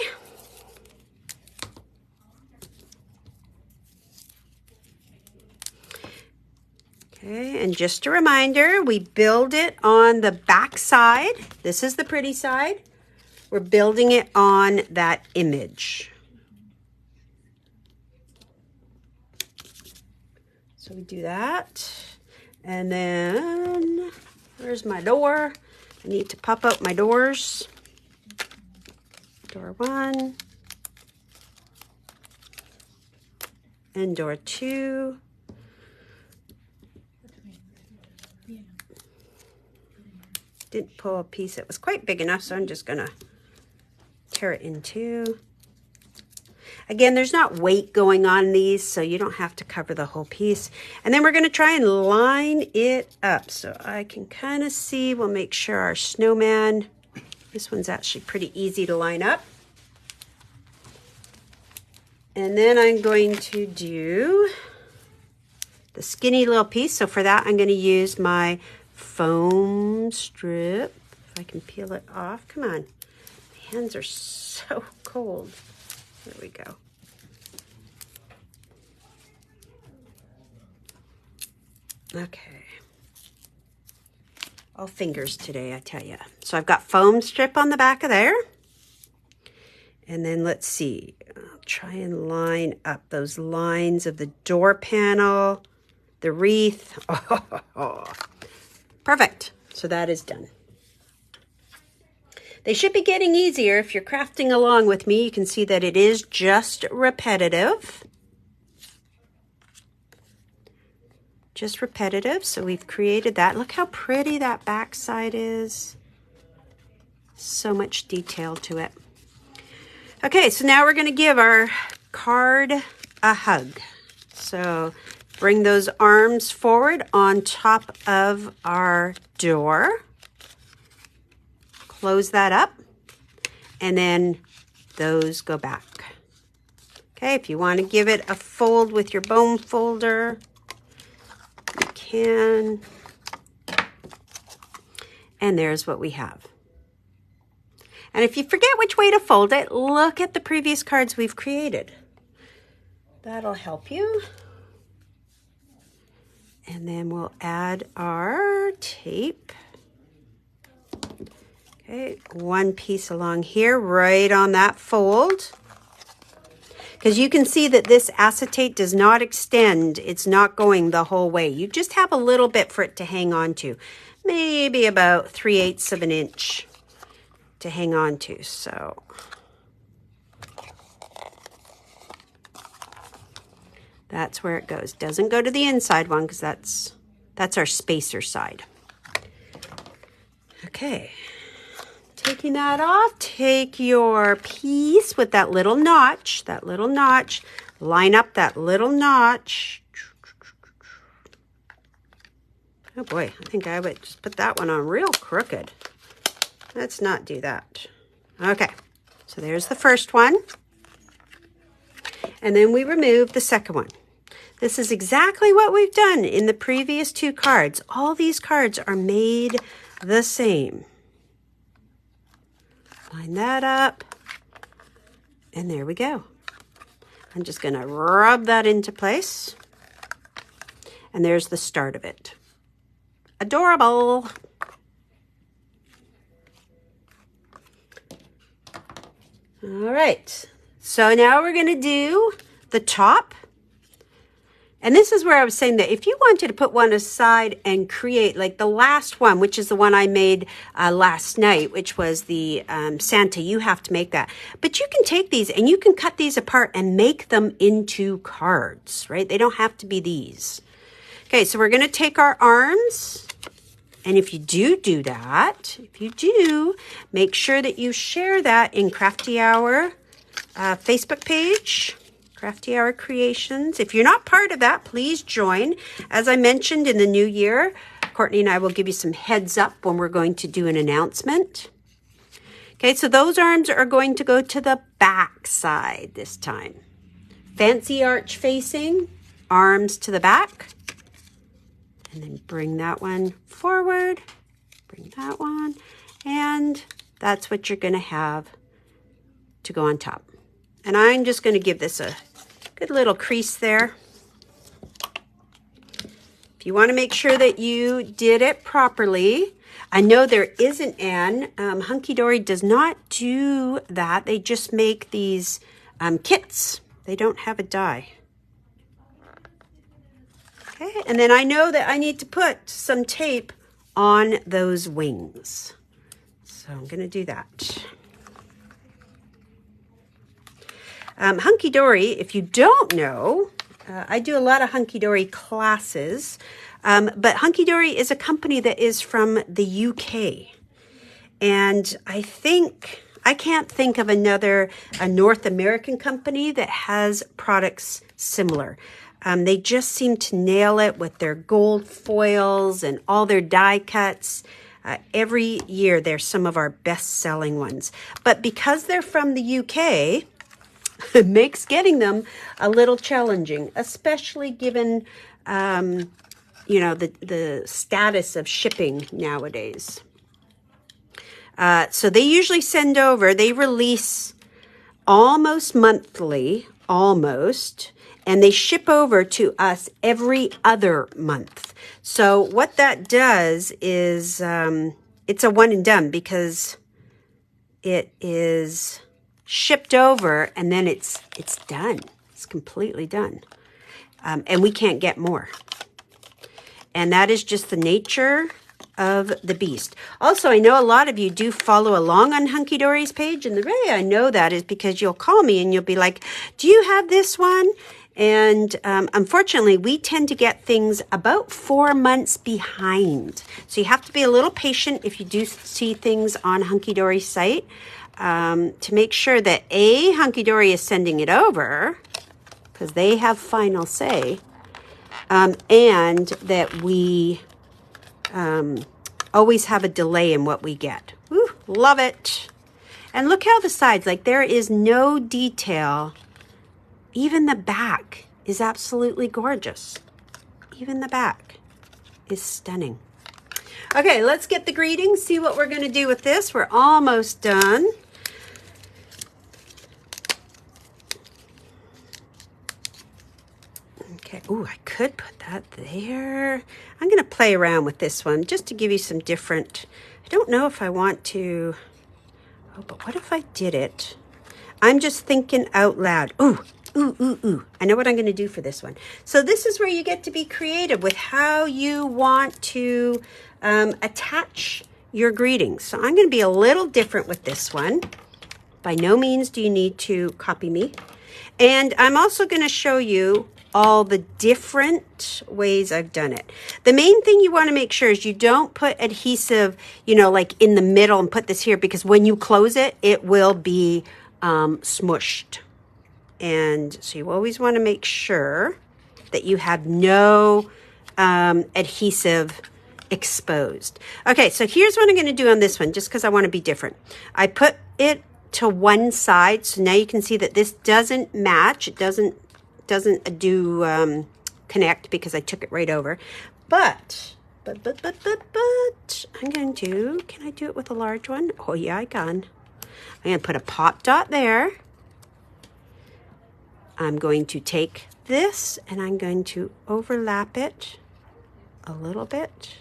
Okay, and just a reminder, we build it on the back side. This is the pretty side. We're building it on that image. So we do that. And then, where's my door? I need to pop out my doors. Door 1. And door 2. Didn't pull a piece that was quite big enough, so I'm just gonna tear it in 2. Again, there's not weight going on these, so you don't have to cover the whole piece. And then we're gonna try and line it up so I can kind of see. We'll make sure our snowman, this one's actually pretty easy to line up. And then I'm going to do the skinny little piece. So for that, I'm going to use my foam strip. If I can peel it off. Come on. My hands are so cold. There we go. Okay. All fingers today, I tell you. So I've got foam strip on the back of there. And then let's see. I'll try and line up those lines of the door panel, the wreath. Oh, perfect. So that is done. They should be getting easier. If you're crafting along with me, you can see that it is just repetitive. Just repetitive. So we've created that. Look how pretty that back side is. So much detail to it. Okay, so now we're going to give our card a hug. So bring those arms forward on top of our door. Close that up. And then those go back. Okay, if you want to give it a fold with your bone folder, you can. And there's what we have. And if you forget which way to fold it, look at the previous cards we've created. That'll help you. And then we'll add our tape. Okay, one piece along here, right on that fold. Because you can see that this acetate does not extend. It's not going the whole way. You just have a little bit for it to hang on to. Maybe about 3/8 of an inch to hang on to. So that's where it goes. Doesn't go to the inside one because that's our spacer side. Okay, taking that off, take your piece with that little notch, line up that little notch. Oh boy, I think I would just put that one on real crooked. Let's not do that. Okay, so there's the first one. And then we remove the second one. This is exactly what we've done in the previous 2 cards. All these cards are made the same. Line that up. And there we go. I'm just going to rub that into place. And there's the start of it. Adorable. All right, so now we're going to do the top. And this is where I was saying that if you wanted to put one aside and create like the last one, which is the one I made last night, which was the Santa, you have to make that. But you can take these and you can cut these apart and make them into cards, right? They don't have to be these. Okay, so we're going to take our arms. And if you do that, make sure that you share that in Crafty Hour Facebook page, Crafty Hour Creations. If you're not part of that, please join. As I mentioned, in the new year, Courtney and I will give you some heads up when we're going to do an announcement. Okay, so those arms are going to go to the back side this time. Fancy arch facing, arms to the back. And then bring that one forward, bring that one, and that's what you're going to have to go on top. And I'm just going to give this a good little crease there. If you want to make sure that you did it properly, I know there isn't an Hunkydory does not do that. They just make these kits. They don't have a die. Okay, and then I know that I need to put some tape on those wings. So I'm going to do that. Hunkydory, if you don't know, I do a lot of Hunkydory classes, but Hunkydory is a company that is from the UK. And I can't think of a North American company that has products similar. They just seem to nail it with their gold foils and all their die cuts. Every year, they're some of our best-selling ones. But because they're from the UK, it makes getting them a little challenging, especially given, the status of shipping nowadays. So they usually they release almost monthly, and they ship over to us every other month. So what that does is it's a one and done because it is shipped over and then it's done. It's completely done. And we can't get more. And that is just the nature of the beast. Also, I know a lot of you do follow along on Hunkydory's page, and the way I know that is because you'll call me and you'll be like, do you have this one? And unfortunately, we tend to get things about 4 months behind. So you have to be a little patient if you do see things on Hunkydory's site to make sure that Hunkydory is sending it over, because they have final say, and that we always have a delay in what we get. Woo, love it. And look how the sides, like there is no detail. Even the back is absolutely gorgeous. Even the back is stunning. Okay, let's get the greetings, see what we're going to do with this. We're almost done. Okay, ooh, I could put that there. I'm going to play around with this one just to give you some different, I don't know if I want to, oh, but what if I did it? I'm just thinking out loud. Ooh. I know what I'm going to do for this one. So this is where you get to be creative with how you want to attach your greetings. So I'm going to be a little different with this one. By no means do you need to copy me. And I'm also going to show you all the different ways I've done it. The main thing you want to make sure is you don't put adhesive, like in the middle and put this here, because when you close it, it will be smushed. And so you always want to make sure that you have no adhesive exposed. Okay, so here's what I'm going to do on this one, just because I want to be different. I put it to one side, so now you can see that this doesn't match. It doesn't do connect because I took it right over. But I'm going to, can I do it with a large one? Oh yeah, I can. I'm going to put a pop dot there. I'm going to take this and I'm going to overlap it a little bit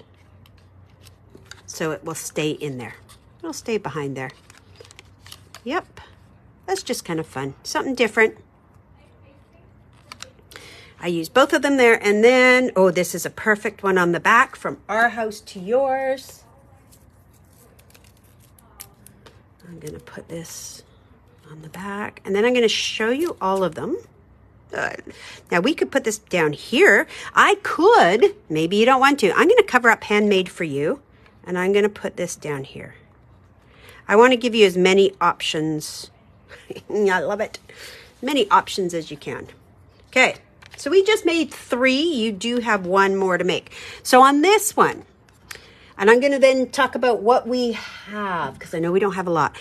so it will stay in there. It'll stay behind there. Yep, that's just kind of fun. Something different. I use both of them there, and then, oh, this is a perfect one on the back, from our house to yours. I'm going to put this on the back, and then I'm going to show you all of them. Now we could put this down here. I could, maybe you don't want to. I'm going to cover up handmade for you, and I'm going to put this down here. I want to give you as many options. I love it. Many options as you can. Okay, so we just made 3. You do have 1 more to make. So on this one, and I'm going to then talk about what we have, because I know we don't have a lot.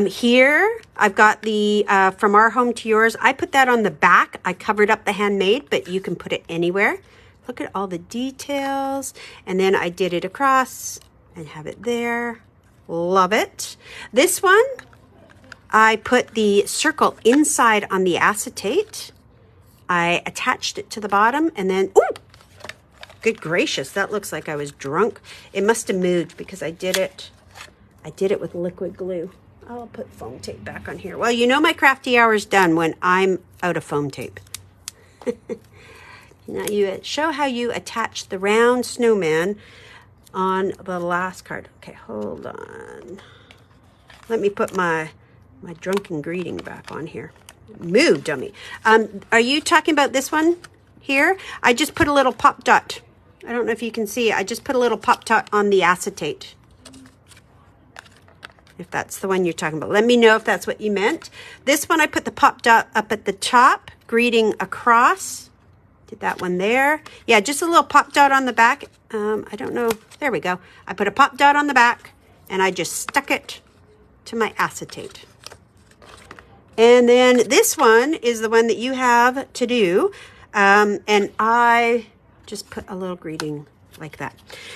Here, I've got the From Our Home to Yours. I put that on the back. I covered up the handmade, but you can put it anywhere. Look at all the details. And then I did it across and have it there. Love it. This one, I put the circle inside on the acetate. I attached it to the bottom, and then, ooh! Good gracious, that looks like I was drunk. It must have moved because I did it with liquid glue. I'll put foam tape back on here. Well, you know my crafty hour's done when I'm out of foam tape. Now you show how you attach the round snowman on the last card. Okay, hold on. Let me put my drunken greeting back on here. Move, dummy. Are you talking about this one here? I just put a little pop dot. I don't know if you can see. I just put a little pop dot on the acetate. If that's the one you're talking about. Let me know if that's what you meant. This one, I put the pop dot up at the top, greeting across. Did that one there. Yeah, just a little pop dot on the back. I don't know. There we go. I put a pop dot on the back, and I just stuck it to my acetate. And then this one is the one that you have to do. And I just put a little greeting like that.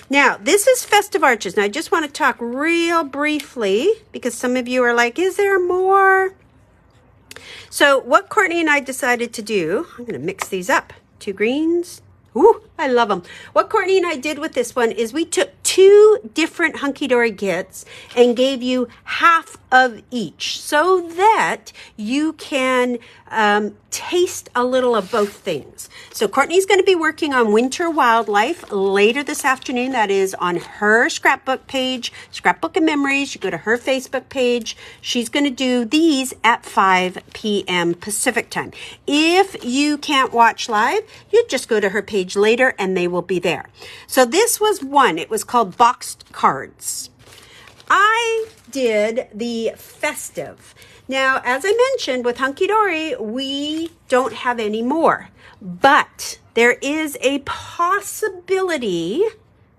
Now, this is Festive Arches. Now, I just want to talk real briefly because some of you are like, is there more? So what Courtney and I decided to do, I'm going to mix these up. 2 greens. Ooh, I love them. What Courtney and I did with this one is we took 2 different Hunkydory kits and gave you half of each so that you can taste a little of both things. So Courtney's going to be working on Winter Wildlife later this afternoon. That is on her scrapbook page, Scrapbook and Memories. You go to her Facebook page. She's going to do these at 5 p.m. Pacific time. If you can't watch live, you just go to her page later and they will be there. So this was one. It was called Boxed Cards. I did the Festive. Now, as I mentioned with Hunkydory, we don't have any more, but there is a possibility,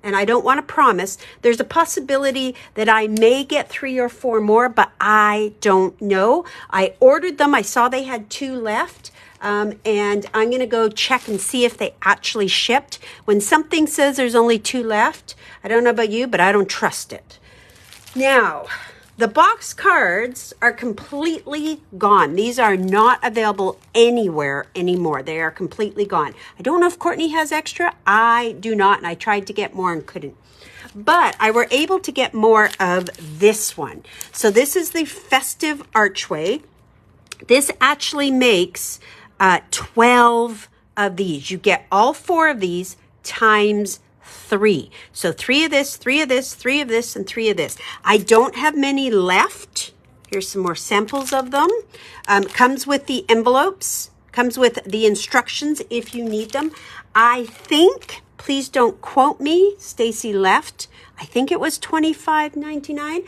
and I don't want to promise, there's a possibility that I may get 3 or 4 more, but I don't know. I ordered them. I saw they had 2 left. And I'm going to go check and see if they actually shipped. When something says there's only 2 left, I don't know about you, but I don't trust it. Now, the box cards are completely gone. These are not available anywhere anymore. They are completely gone. I don't know if Courtney has extra. I do not, and I tried to get more and couldn't. But I were able to get more of this one. So this is the Festive Archway. This actually makes 12 of these. You get all 4 of these times 3. So 3 of this, 3 of this, 3 of this, and 3 of this. I don't have many left. Here's some more samples of them. Comes with the envelopes, comes with the instructions if you need them. I think, please don't quote me, Stacy left. I think it was $25.99.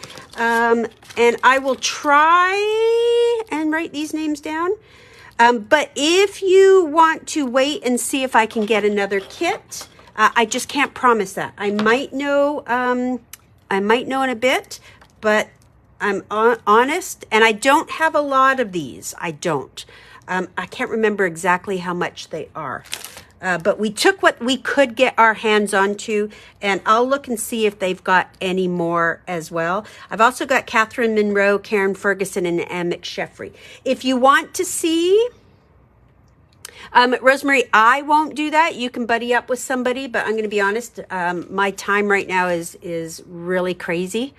And I will try and write these names down. But if you want to wait and see if I can get another kit, I just can't promise that. I might know in a bit, but I'm honest, and I don't have a lot of these. I don't. I can't remember exactly how much they are. But we took what we could get our hands onto, and I'll look and see if they've got any more as well. I've also got Catherine Monroe, Karen Ferguson, and Anne McSheffrey. If you want to see, Rosemary, I won't do that. You can buddy up with somebody, but I'm going to be honest, my time right now is really crazy.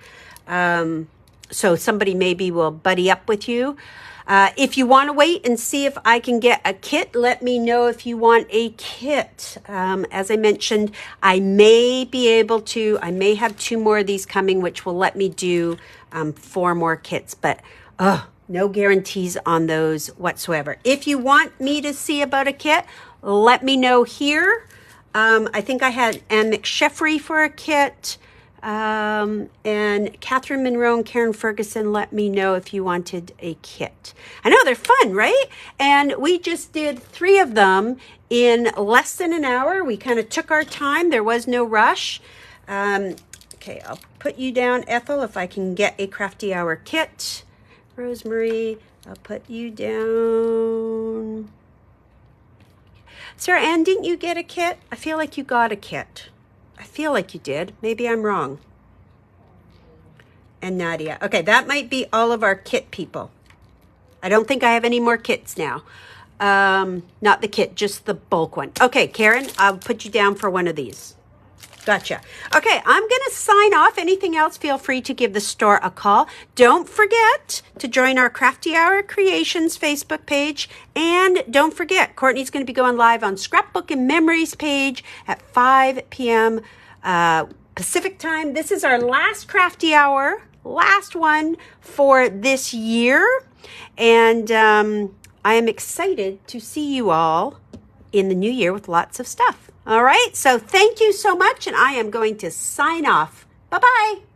So somebody maybe will buddy up with you. If you want to wait and see if I can get a kit, let me know if you want a kit. As I mentioned, I may have 2 more of these coming, which will let me do 4 more kits, but no guarantees on those whatsoever. If you want me to see about a kit, let me know here. I think I had Anne McSheffrey for a kit. And Catherine Monroe and Karen Ferguson, let me know if you wanted a kit. I know they're fun, right? And we just did 3 of them in less than an hour. We kind of took our time. There was no rush. Okay, I'll put you down, Ethel, if I can get a Crafty Hour kit. Rosemary, I'll put you down. Sarah Ann, didn't you get a kit? I feel like you got a kit. I feel like you did. Maybe I'm wrong. And Nadia. Okay, that might be all of our kit people. I don't think I have any more kits now. Not the kit, just the bulk one. Okay, Karen, I'll put you down for one of these. Gotcha. Okay, I'm going to sign off. Anything else, feel free to give the store a call. Don't forget to join our Crafty Hour Creations Facebook page. And don't forget, Courtney's going to be going live on Scrapbook and Memories page at 5 p.m. Pacific time. This is our last Crafty Hour, last one for this year. And I am excited to see you all in the new year with lots of stuff. All right, so thank you so much, and I am going to sign off. Bye-bye.